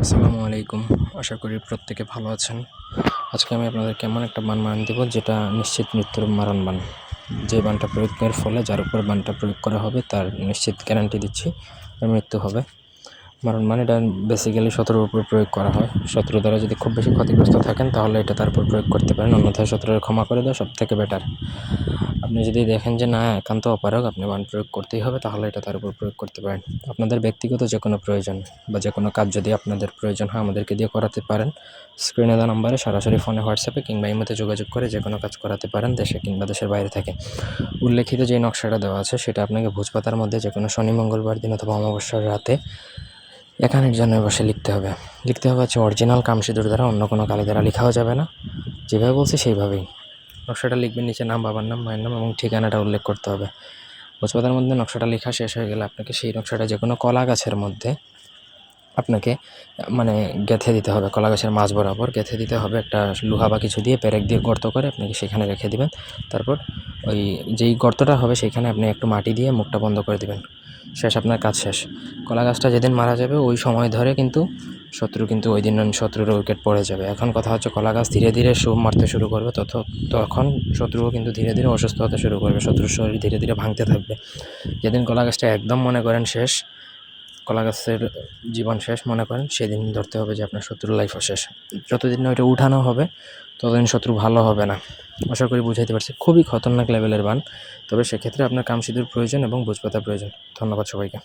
আসসালামু আলাইকুম। আশা করি প্রত্যেকে ভালো আছেন। আজকে আমি আপনাদেরকে এমন একটা বান বানিয়ে দেব যেটা নিশ্চিত মৃত্যুর মারণ বান। যে বানটা প্রয়োগের ফলে যার উপর বানটা প্রয়োগ করা হবে তার নিশ্চিত গ্যারান্টি দিচ্ছি তার মৃত্যু হবে। মারণ বান এটা বেসিক্যালি শত্রুর উপর প্রয়োগ করা হয়। শত্রু দ্বারা যদি খুব বেশি ক্ষতিগ্রস্ত থাকেন তাহলে এটা তার উপর প্রয়োগ করতে পারেন, অন্যথায় শত্রুর ক্ষমা করে দেওয়া সবথেকে বেটার। আপনি যদি দেখেন যে না একান্ত অপারগ, আপনি বান প্রয়োগ করতেই হবে, তাহলে এটা তার উপর প্রয়োগ করতে পারেন। আপনাদের ব্যক্তিগত যে কোনো প্রয়োজন বা যে কোনো কাজ যদি আপনাদের প্রয়োজন হয় আমাদেরকে দিয়ে করাতে পারেন। স্ক্রিনে দেওয়া নাম্বারে সরাসরি ফোনে, হোয়াটসঅ্যাপে কিংবা ইমোতে যোগাযোগ করে যে কোনো কাজ করাতে পারেন, দেশে কিংবা দেশের বাইরে থেকে। উল্লেখিত যে নকশাটা দেওয়া আছে সেটা আপনাকে ভোজপাতার মধ্যে যে কোনো শনি মঙ্গলবার দিন অথবা অমাবস্যার রাতে একানের জন্য বসে লিখতে হবে হচ্ছে অরিজিনাল কামসিঁদুর দ্বারা, অন্য কোনো কালি দ্বারা লেখাও যাবে না। যেভাবে বলছি সেইভাবেই নকশাটা লিখবেন। নিচে নাম, বাবার নাম, মায়ের নাম এবং ঠিকানাটা উল্লেখ করতে হবে। ভোজপাতার মধ্যে নকশাটা লেখা শেষ হয়ে গেলে আপনাকে সেই নকশাটা যে কোনো কলা গাছের মধ্যে আপনাকে গেঁথে দিতে হবে। কলা গাছের মাঝ বরাবর গেঁথে দিতে হবে একটা লোহা বা কিছু দিয়ে, পেরেক দিয়ে গর্ত করে আপনাকে সেখানে রেখে দিবেন। তারপর ওই যেই গর্তটা হবে সেখানে আপনি একটু মাটি দিয়ে মুখটা বন্ধ করে দিবেন। শেষ, আপনার কাজ শেষ। কলা গাছটা যেদিন মারা যাবে ওই সময় ধরে শত্রু ওই দিন শত্রুর উইকেট পড়ে যাবে। এখন কথা হচ্ছে কলা গাছ ধীরে ধীরে মারতে শুরু করবে, তখন শত্রুও কিন্তু ধীরে ধীরে অসুস্থ হতে শুরু করবে, শত্রুর শরীর ধীরে ধীরে ভাঙতে থাকবে। যেদিন কলা গাছটা একদম মনে করেন শেষ, কলা গাছের জীবন শেষ মনে করেন, সেদিন ধরতে হবে যে আপনার শত্রুর লাইফও শেষ। যতদিন না ওইটা উঠানো হবে ততদিন শত্রু ভালো হবে না। আশা করি বুঝাইতে পারছি। খুবই খতরনাক লেভেলের বান, তবে সেক্ষেত্রে আপনার কামসিঁদুর প্রয়োজন এবং ভোজপাতা প্রয়োজন। ধন্যবাদ সবাইকে।